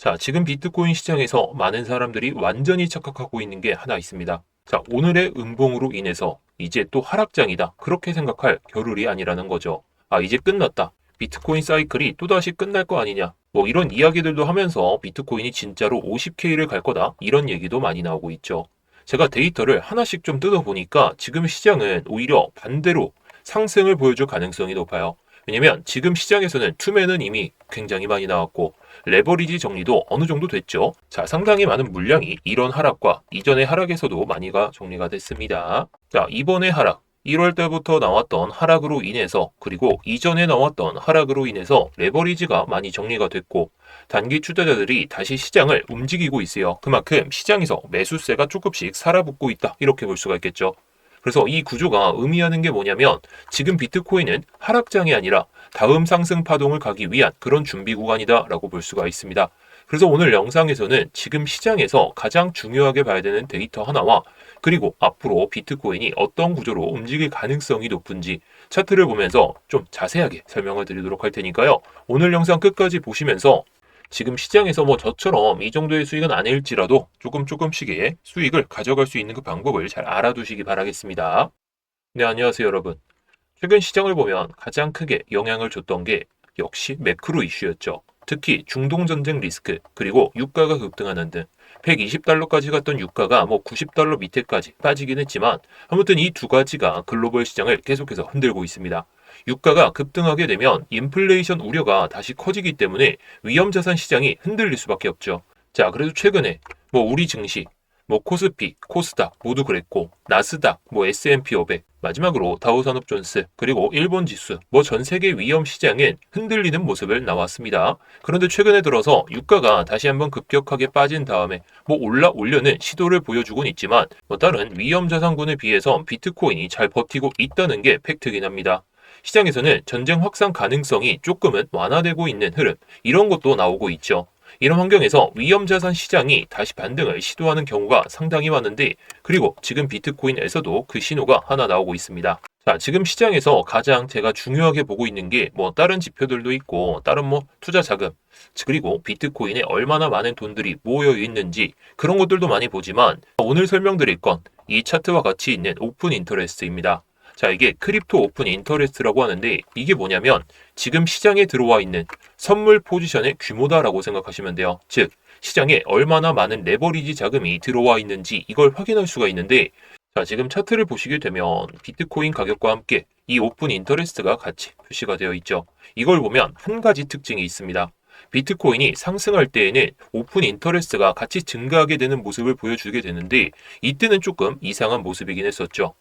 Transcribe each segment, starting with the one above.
자, 지금 비트코인 시장에서 많은 사람들이 완전히 착각하고 있는 게 하나 있습니다. 자, 오늘의 음봉으로 인해서 이제 또 하락장이다. 그렇게 생각할 겨를이 아니라는 거죠. 아, 이제 끝났다. 비트코인 사이클이 또다시 끝날 거 아니냐. 뭐 이런 이야기들도 하면서 비트코인이 진짜로 50K를 갈 거다. 이런 얘기도 많이 나오고 있죠. 제가 데이터를 하나씩 좀 뜯어보니까 지금 시장은 오히려 반대로 상승을 보여줄 가능성이 높아요. 왜냐면 지금 시장에서는 투매는 이미 굉장히 많이 나왔고 레버리지 정리도 어느 정도 됐죠. 자, 상당히 많은 물량이 이런 하락과 이전의 하락에서도 많이가 정리가 됐습니다. 자, 이번에 하락. 1월 달부터 나왔던 하락으로 인해서 그리고 이전에 나왔던 하락으로 인해서 레버리지가 많이 정리가 됐고 단기 투자자들이 다시 시장을 움직이고 있어요. 그만큼 시장에서 매수세가 조금씩 살아붙고 있다. 이렇게 볼 수가 있겠죠. 그래서 이 구조가 의미하는 게 뭐냐면 지금 비트코인은 하락장이 아니라 다음 상승 파동을 가기 위한 그런 준비 구간이다라고 볼 수가 있습니다. 그래서 오늘 영상에서는 지금 시장에서 가장 중요하게 봐야 되는 데이터 하나와 그리고 앞으로 비트코인이 어떤 구조로 움직일 가능성이 높은지 차트를 보면서 좀 자세하게 설명을 드리도록 할 테니까요. 오늘 영상 끝까지 보시면서 지금 시장에서 뭐 저처럼 이 정도의 수익은 아닐지라도 조금씩의 수익을 가져갈 수 있는 그 방법을 잘 알아두시기 바라겠습니다. 네, 안녕하세요, 여러분. 최근 시장을 보면 가장 크게 영향을 줬던 게 역시 매크로 이슈였죠. 특히 중동전쟁 리스크, 그리고 유가가 급등하는 등 120달러까지 갔던 유가가 뭐 90달러 밑에까지 빠지긴 했지만 아무튼 이 두 가지가 글로벌 시장을 계속해서 흔들고 있습니다. 유가가 급등하게 되면 인플레이션 우려가 다시 커지기 때문에 위험자산 시장이 흔들릴 수밖에 없죠. 자, 그래도 최근에 뭐 우리 증시, 뭐 코스피, 코스닥 모두 그랬고 나스닥, 뭐 S&P 500, 마지막으로 다우산업존스, 그리고 일본 지수, 뭐 전 세계 위험 시장은 흔들리는 모습을 나왔습니다. 그런데 최근에 들어서 유가가 다시 한번 급격하게 빠진 다음에 뭐 올려는 시도를 보여주곤 있지만 뭐 다른 위험 자산군에 비해서 비트코인이 잘 버티고 있다는 게 팩트긴 합니다. 시장에서는 전쟁 확산 가능성이 조금은 완화되고 있는 흐름, 이런 것도 나오고 있죠. 이런 환경에서 위험자산 시장이 다시 반등을 시도하는 경우가 상당히 많은데, 그리고 지금 비트코인에서도 그 신호가 하나 나오고 있습니다. 자, 지금 시장에서 가장 제가 중요하게 보고 있는 게 뭐 다른 지표들도 있고, 다른 뭐 투자 자금, 그리고 비트코인에 얼마나 많은 돈들이 모여 있는지 그런 것들도 많이 보지만 오늘 설명드릴 건 이 차트와 같이 있는 오픈 인터레스트입니다. 자, 이게 크립토 오픈 인터레스트라고 하는데 이게 뭐냐면 지금 시장에 들어와 있는 선물 포지션의 규모다라고 생각하시면 돼요. 즉, 시장에 얼마나 많은 레버리지 자금이 들어와 있는지 이걸 확인할 수가 있는데, 자, 지금 차트를 보시게 되면 비트코인 가격과 함께 이 오픈 인터레스트가 같이 표시가 되어 있죠. 이걸 보면 한 가지 특징이 있습니다. 비트코인이 상승할 때에는 오픈 인터레스트가 같이 증가하게 되는 모습을 보여주게 되는데 이때는 조금 이상한 모습이긴 했었죠.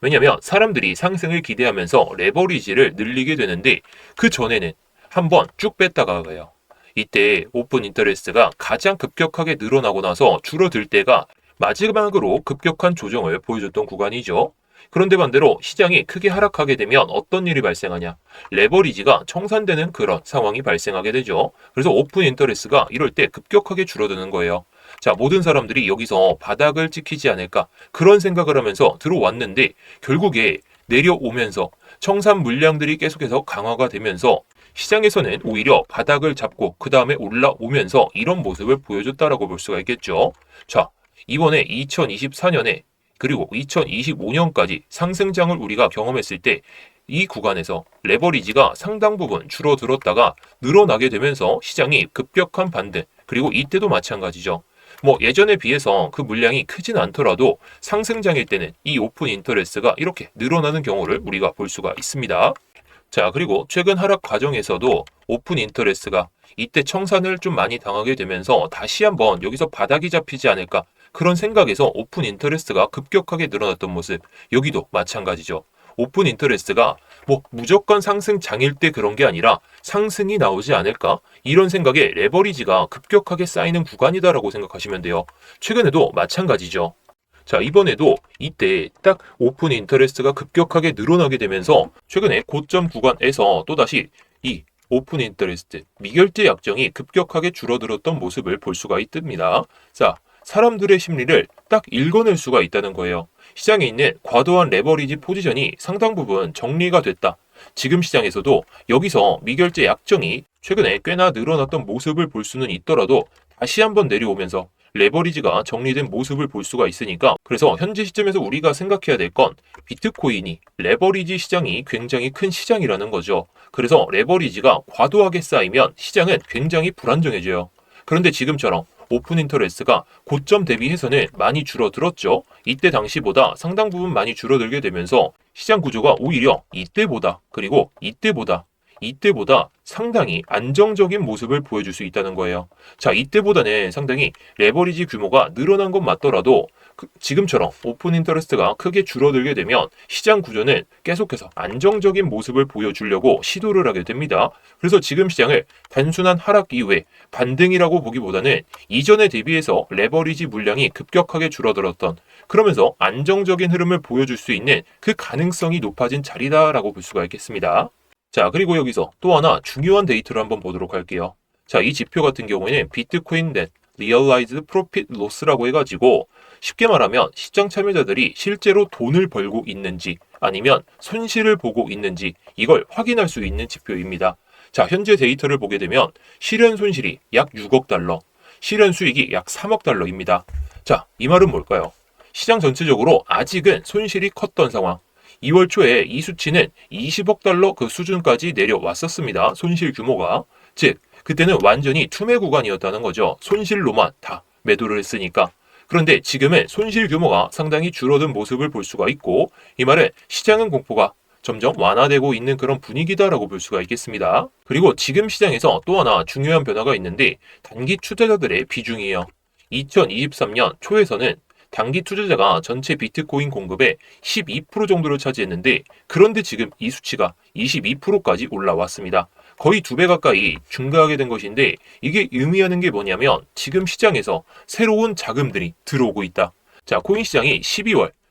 왜냐면 사람들이 상승을 기대하면서 레버리지를 늘리게 되는데 그 전에는 한번 쭉 뺐다가 가요. 이때 오픈 인터레스트가 가장 급격하게 늘어나고 나서 줄어들 때가 마지막으로 급격한 조정을 보여줬던 구간이죠. 그런데 반대로 시장이 크게 하락하게 되면 어떤 일이 발생하냐? 레버리지가 청산되는 그런 상황이 발생하게 되죠. 그래서 오픈 인터레스트가 이럴 때 급격하게 줄어드는 거예요. 자, 모든 사람들이 여기서 바닥을 찍히지 않을까 그런 생각을 하면서 들어왔는데 결국에 내려오면서 청산 물량들이 계속해서 강화가 되면서 시장에서는 오히려 바닥을 잡고 그 다음에 올라오면서 이런 모습을 보여줬다라고 볼 수가 있겠죠. 자, 이번에 2024년에 그리고 2025년까지 상승장을 우리가 경험했을 때 이 구간에서 레버리지가 상당 부분 줄어들었다가 늘어나게 되면서 시장이 급격한 반등, 그리고 이때도 마찬가지죠. 뭐 예전에 비해서 그 물량이 크진 않더라도 상승장일 때는 이 오픈 인터레스트가 이렇게 늘어나는 경우를 우리가 볼 수가 있습니다. 자, 그리고 최근 하락 과정에서도 오픈 인터레스트가 이때 청산을 좀 많이 당하게 되면서 다시 한번 여기서 바닥이 잡히지 않을까 그런 생각에서 오픈 인터레스트가 급격하게 늘어났던 모습, 여기도 마찬가지죠. 오픈 인터레스트가 뭐 무조건 상승장일 때 그런 게 아니라 상승이 나오지 않을까? 이런 생각에 레버리지가 급격하게 쌓이는 구간이다라고 생각하시면 돼요. 최근에도 마찬가지죠. 자, 이번에도 이때 딱 오픈 인터레스트가 급격하게 늘어나게 되면서 최근에 고점 구간에서 또다시 이 오픈 인터레스트, 미결제 약정이 급격하게 줄어들었던 모습을 볼 수가 있습니다. 자, 사람들의 심리를 딱 읽어낼 수가 있다는 거예요. 시장에 있는 과도한 레버리지 포지션이 상당 부분 정리가 됐다. 지금 시장에서도 여기서 미결제 약정이 최근에 꽤나 늘어났던 모습을 볼 수는 있더라도 다시 한번 내려오면서 레버리지가 정리된 모습을 볼 수가 있으니까, 그래서 현재 시점에서 우리가 생각해야 될 건 비트코인이 레버리지 시장이 굉장히 큰 시장이라는 거죠. 그래서 레버리지가 과도하게 쌓이면 시장은 굉장히 불안정해져요. 그런데 지금처럼 오픈 인터레스트가 고점 대비해서는 많이 줄어들었죠. 이때 당시보다 상당 부분 많이 줄어들게 되면서 시장 구조가 오히려 이때보다 상당히 안정적인 모습을 보여줄 수 있다는 거예요. 자, 이때보다는 상당히 레버리지 규모가 늘어난 것 맞더라도 지금처럼 오픈 인터레스트가 크게 줄어들게 되면 시장 구조는 계속해서 안정적인 모습을 보여주려고 시도를 하게 됩니다. 그래서 지금 시장을 단순한 하락 이후에 반등이라고 보기보다는 이전에 대비해서 레버리지 물량이 급격하게 줄어들었던, 그러면서 안정적인 흐름을 보여줄 수 있는 그 가능성이 높아진 자리다라고 볼 수가 있겠습니다. 자, 그리고 여기서 또 하나 중요한 데이터를 한번 보도록 할게요. 자, 이 지표 같은 경우에는 비트코인 넷 리얼라이즈드 프로핏 로스라고 해가지고, 쉽게 말하면 시장 참여자들이 실제로 돈을 벌고 있는지 아니면 손실을 보고 있는지 이걸 확인할 수 있는 지표입니다. 자, 현재 데이터를 보게 되면 실현 손실이 약 6억 달러, 실현 수익이 약 3억 달러입니다. 자, 이 말은 뭘까요? 시장 전체적으로 아직은 손실이 컸던 상황. 2월 초에 이 수치는 20억 달러 그 수준까지 내려왔었습니다. 손실 규모가. 즉, 그때는 완전히 투매 구간이었다는 거죠. 손실로만 다 매도를 했으니까. 그런데 지금은 손실 규모가 상당히 줄어든 모습을 볼 수가 있고, 이 말은 시장은 공포가 점점 완화되고 있는 그런 분위기다라고 볼 수가 있겠습니다. 그리고 지금 시장에서 또 하나 중요한 변화가 있는데, 단기 투자자들의 비중이에요. 2023년 초에서는 단기 투자자가 전체 비트코인 공급의 12% 정도를 차지했는데, 그런데 지금 이 수치가 22%까지 올라왔습니다. 거의 2배 가까이 증가하게 된 것인데, 이게 의미하는 게 뭐냐면 지금 시장에서 새로운 자금들이 들어오고 있다. 자, 코인 시장이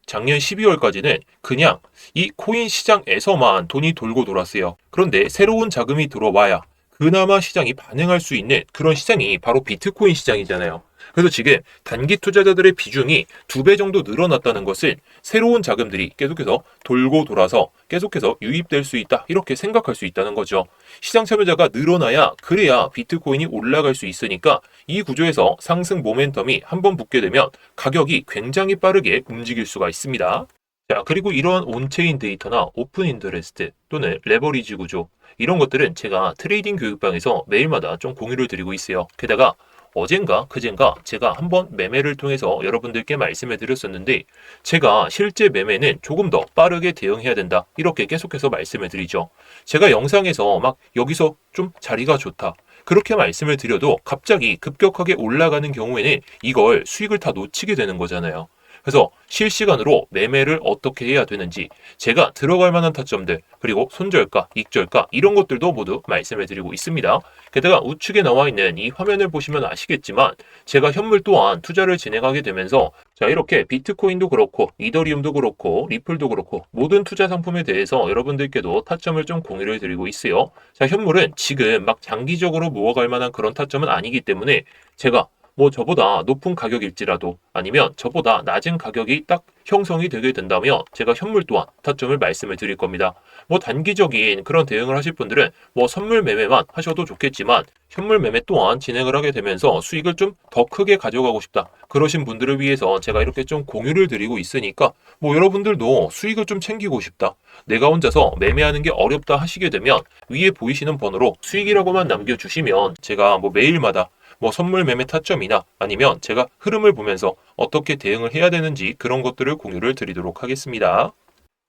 작년 12월까지는 그냥 이 코인 시장에서만 돈이 돌고 돌았어요. 그런데 새로운 자금이 들어와야 그나마 시장이 반응할 수 있는 그런 시장이 바로 비트코인 시장이잖아요. 그래서 지금 단기 투자자들의 비중이 2배 정도 늘어났다는 것은 새로운 자금들이 계속해서 돌고 돌아서 계속해서 유입될 수 있다, 이렇게 생각할 수 있다는 거죠. 시장 참여자가 늘어나야 그래야 비트코인이 올라갈 수 있으니까 이 구조에서 상승 모멘텀이 한번 붙게 되면 가격이 굉장히 빠르게 움직일 수가 있습니다. 자, 그리고 이러한 온체인 데이터나 오픈 인터레스트 또는 레버리지 구조, 이런 것들은 제가 트레이딩 교육방에서 매일마다 좀 공유를 드리고 있어요. 게다가 어젠가 그젠가 제가 한번 매매를 통해서 여러분들께 말씀을 드렸었는데, 제가 실제 매매는 조금 더 빠르게 대응해야 된다, 이렇게 계속해서 말씀을 드리죠. 제가 영상에서 막 여기서 좀 자리가 좋다 그렇게 말씀을 드려도 갑자기 급격하게 올라가는 경우에는 이걸 수익을 다 놓치게 되는 거잖아요. 그래서 실시간으로 매매를 어떻게 해야 되는지 제가 들어갈 만한 타점들, 그리고 손절가, 익절가, 이런 것들도 모두 말씀을 드리고 있습니다. 게다가 우측에 나와 있는 이 화면을 보시면 아시겠지만 제가 현물 또한 투자를 진행하게 되면서, 자, 이렇게 비트코인도 그렇고 이더리움도 그렇고 리플도 그렇고 모든 투자 상품에 대해서 여러분들께도 타점을 좀 공유를 드리고 있어요. 자, 현물은 지금 막 장기적으로 모아갈 만한 그런 타점은 아니기 때문에 제가 저보다 높은 가격일지라도 아니면 저보다 낮은 가격이 딱 형성이 되게 된다면 제가 현물 또한 타점을 말씀을 드릴 겁니다. 단기적인 그런 대응을 하실 분들은 선물 매매만 하셔도 좋겠지만, 현물 매매 또한 진행을 하게 되면서 수익을 좀 더 크게 가져가고 싶다, 그러신 분들을 위해서 제가 이렇게 좀 공유를 드리고 있으니까, 여러분들도 수익을 좀 챙기고 싶다, 내가 혼자서 매매하는 게 어렵다 하시게 되면 위에 보이시는 번호로 수익이라고만 남겨주시면 제가 매일마다 선물 매매 타점이나 아니면 제가 흐름을 보면서 어떻게 대응을 해야 되는지 그런 것들을 공유를 드리도록 하겠습니다.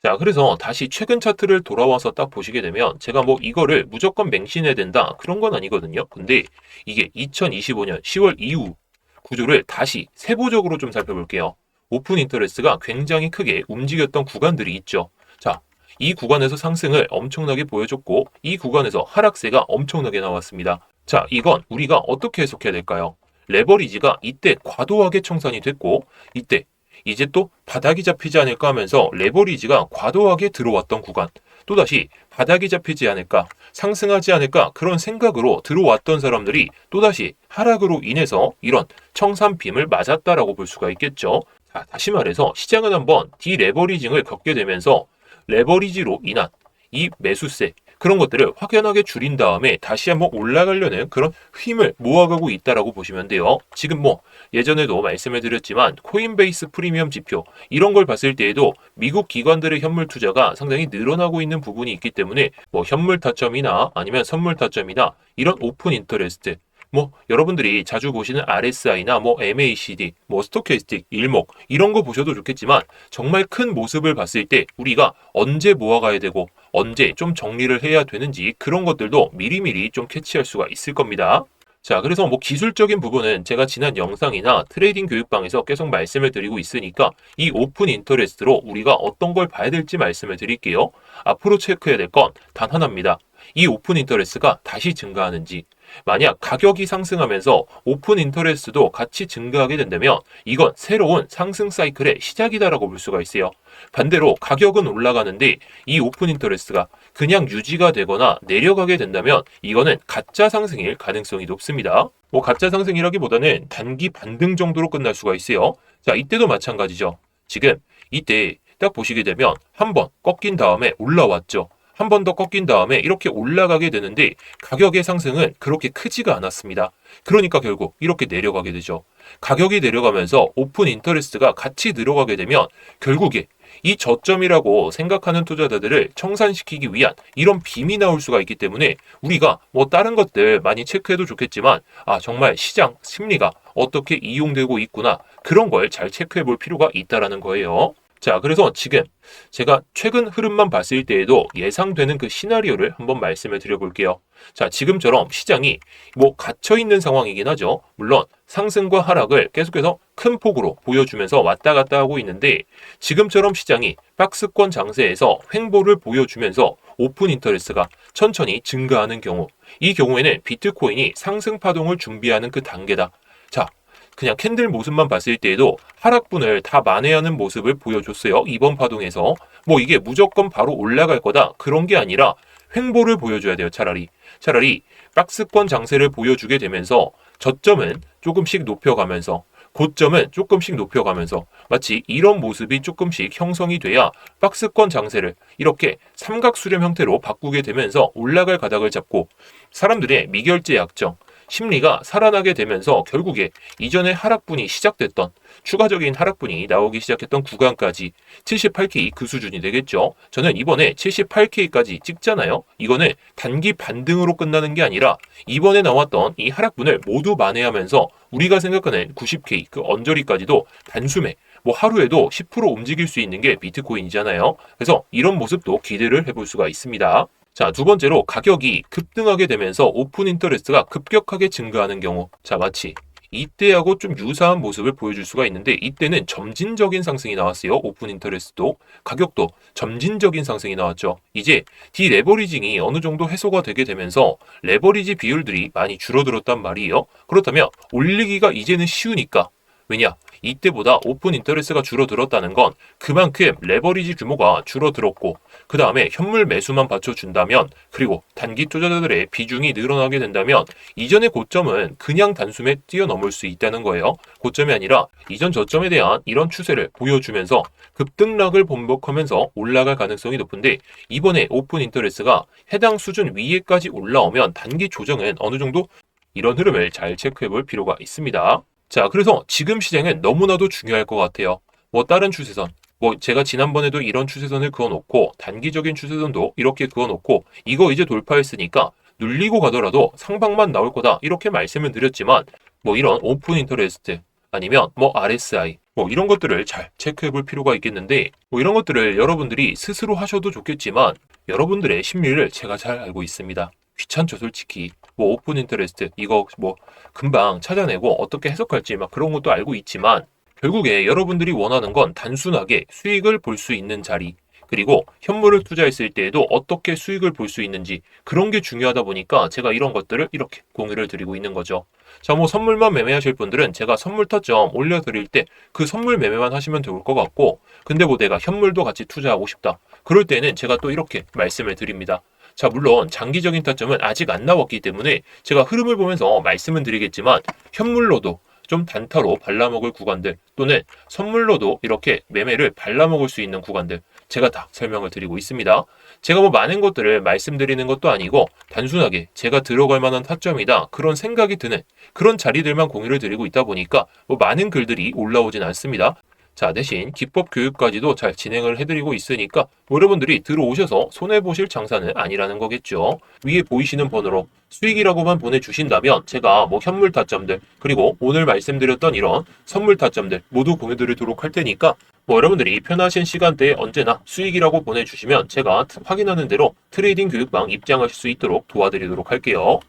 자, 그래서 다시 최근 차트를 돌아와서 딱 보시게 되면 제가 이거를 무조건 맹신해야 된다, 그런 건 아니거든요. 근데 이게 2025년 10월 이후 구조를 다시 세부적으로 좀 살펴볼게요. 오픈 인터레스트가 굉장히 크게 움직였던 구간들이 있죠. 자, 이 구간에서 상승을 엄청나게 보여줬고 이 구간에서 하락세가 엄청나게 나왔습니다. 자, 이건 우리가 어떻게 해석해야 될까요? 레버리지가 이때 과도하게 청산이 됐고 이때 이제 또 바닥이 잡히지 않을까 하면서 레버리지가 과도하게 들어왔던 구간, 또다시 바닥이 잡히지 않을까, 상승하지 않을까, 그런 생각으로 들어왔던 사람들이 또다시 하락으로 인해서 이런 청산빔을 맞았다라고 볼 수가 있겠죠. 자, 다시 말해서 시장은 한번 디레버리징을 겪게 되면서 레버리지로 인한 이 매수세, 그런 것들을 확연하게 줄인 다음에 다시 한번 올라가려는 그런 힘을 모아가고 있다라고 보시면 돼요. 지금 뭐 예전에도 말씀을 드렸지만 코인베이스 프리미엄 지표 이런 걸 봤을 때에도 미국 기관들의 현물 투자가 상당히 늘어나고 있는 부분이 있기 때문에 뭐 현물 타점이나 아니면 선물 타점이나 이런 오픈 인터레스트 뭐 여러분들이 자주 보시는 RSI나 뭐 MACD, 뭐 스토캐스틱, 일목 이런 거 보셔도 좋겠지만 정말 큰 모습을 봤을 때 우리가 언제 모아가야 되고 언제 좀 정리를 해야 되는지 그런 것들도 미리미리 좀 캐치할 수가 있을 겁니다. 자, 그래서 뭐 기술적인 부분은 제가 지난 영상이나 트레이딩 교육방에서 계속 말씀을 드리고 있으니까 이 오픈 인터레스트로 우리가 어떤 걸 봐야 될지 말씀을 드릴게요. 앞으로 체크해야 될 건 단 하나입니다. 이 오픈 인터레스트가 다시 증가하는지. 만약 가격이 상승하면서 오픈 인터레스트도 같이 증가하게 된다면 이건 새로운 상승 사이클의 시작이다라고 볼 수가 있어요. 반대로 가격은 올라가는데 이 오픈 인터레스트가 그냥 유지가 되거나 내려가게 된다면 이거는 가짜 상승일 가능성이 높습니다. 뭐 가짜 상승이라기보다는 단기 반등 정도로 끝날 수가 있어요. 자, 이때도 마찬가지죠. 지금 이때 딱 보시게 되면 한번 꺾인 다음에 올라왔죠. 한 번 더 꺾인 다음에 이렇게 올라가게 되는데 가격의 상승은 그렇게 크지가 않았습니다. 그러니까 결국 이렇게 내려가게 되죠. 가격이 내려가면서 오픈 인터레스트가 같이 들어가게 되면 결국에 이 저점이라고 생각하는 투자자들을 청산시키기 위한 이런 빔이 나올 수가 있기 때문에 우리가 뭐 다른 것들 많이 체크해도 좋겠지만 정말 시장 심리가 어떻게 이용되고 있구나 그런 걸 잘 체크해 볼 필요가 있다라는 거예요. 자, 그래서 지금 제가 최근 흐름만 봤을 때에도 예상되는 그 시나리오를 한번 말씀을 드려볼게요. 자, 지금처럼 시장이 뭐 갇혀있는 상황이긴 하죠. 물론 상승과 하락을 계속해서 큰 폭으로 보여주면서 왔다 갔다 하고 있는데 지금처럼 시장이 박스권 장세에서 횡보를 보여주면서 오픈 인터레스트가 천천히 증가하는 경우 이 경우에는 비트코인이 상승 파동을 준비하는 그 단계다. 자, 그냥 캔들 모습만 봤을 때에도 하락분을 다 만회하는 모습을 보여줬어요. 이번 파동에서. 뭐 이게 무조건 바로 올라갈 거다. 그런 게 아니라 횡보를 보여줘야 돼요. 차라리 박스권 장세를 보여주게 되면서 저점은 조금씩 높여가면서 고점은 조금씩 높여가면서 마치 이런 모습이 조금씩 형성이 돼야 박스권 장세를 이렇게 삼각수렴 형태로 바꾸게 되면서 올라갈 가닥을 잡고 사람들의 미결제 약정 심리가 살아나게 되면서 결국에 이전에 하락분이 시작됐던 추가적인 하락분이 나오기 시작했던 구간까지 78K 그 수준이 되겠죠. 저는 이번에 78K까지 찍잖아요. 이거는 단기 반등으로 끝나는 게 아니라 이번에 나왔던 이 하락분을 모두 만회하면서 우리가 생각하는 90K 그 언저리까지도 단숨에 뭐 하루에도 10% 움직일 수 있는 게 비트코인이잖아요. 그래서 이런 모습도 기대를 해볼 수가 있습니다. 자, 두 번째로 가격이 급등하게 되면서 오픈 인터레스트가 급격하게 증가하는 경우 자, 마치 이때하고 좀 유사한 모습을 보여줄 수가 있는데 이때는 점진적인 상승이 나왔어요. 오픈 인터레스트도 가격도 점진적인 상승이 나왔죠. 이제 디레버리징이 어느 정도 해소가 되게 되면서 레버리지 비율들이 많이 줄어들었단 말이에요. 그렇다면 올리기가 이제는 쉬우니까 왜냐? 이때보다 오픈 인터레스트가 줄어들었다는 건 그만큼 레버리지 규모가 줄어들었고 그 다음에 현물 매수만 받쳐준다면 그리고 단기 투자자들의 비중이 늘어나게 된다면 이전의 고점은 그냥 단숨에 뛰어넘을 수 있다는 거예요. 고점이 아니라 이전 저점에 대한 이런 추세를 보여주면서 급등락을 반복하면서 올라갈 가능성이 높은데 이번에 오픈 인터레스트가 해당 수준 위에까지 올라오면 단기 조정은 어느 정도 이런 흐름을 잘 체크해 볼 필요가 있습니다. 자, 그래서 지금 시장은 너무나도 중요할 것 같아요. 뭐 다른 추세선, 뭐 제가 지난번에도 이런 추세선을 그어놓고 단기적인 추세선도 이렇게 그어놓고 이거 이제 돌파했으니까 눌리고 가더라도 상방만 나올 거다 이렇게 말씀을 드렸지만 뭐 이런 오픈 인터레스트 아니면 뭐 RSI 뭐 이런 것들을 잘 체크해 볼 필요가 있겠는데 뭐 이런 것들을 여러분들이 스스로 하셔도 좋겠지만 여러분들의 심리를 제가 잘 알고 있습니다. 귀찮죠, 솔직히. 뭐 오픈 인터레스트 이거 뭐 금방 찾아내고 어떻게 해석할지 막 그런 것도 알고 있지만 결국에 여러분들이 원하는 건 단순하게 수익을 볼 수 있는 자리 그리고 현물을 투자했을 때에도 어떻게 수익을 볼 수 있는지 그런 게 중요하다 보니까 제가 이런 것들을 이렇게 공유를 드리고 있는 거죠. 자, 뭐 선물만 매매하실 분들은 제가 선물 타점 올려드릴 때 그 선물 매매만 하시면 좋을 것 같고 근데 뭐 내가 현물도 같이 투자하고 싶다. 그럴 때는 제가 또 이렇게 말씀을 드립니다. 자, 물론 장기적인 타점은 아직 안 나왔기 때문에 제가 흐름을 보면서 말씀은 드리겠지만 현물로도 좀 단타로 발라먹을 구간들 또는 선물로도 이렇게 매매를 발라먹을 수 있는 구간들 제가 다 설명을 드리고 있습니다. 제가 뭐 많은 것들을 말씀드리는 것도 아니고 단순하게 제가 들어갈 만한 타점이다 그런 생각이 드는 그런 자리들만 공유를 드리고 있다 보니까 뭐 많은 글들이 올라오진 않습니다. 자, 대신 기법 교육까지도 잘 진행을 해드리고 있으니까 뭐 여러분들이 들어오셔서 손해보실 장사는 아니라는 거겠죠. 위에 보이시는 번호로 수익이라고만 보내주신다면 제가 뭐 현물 타점들 그리고 오늘 말씀드렸던 이런 선물 타점들 모두 공유드리도록 할 테니까 뭐 여러분들이 편하신 시간대에 언제나 수익이라고 보내주시면 제가 확인하는 대로 트레이딩 교육방 입장하실 수 있도록 도와드리도록 할게요.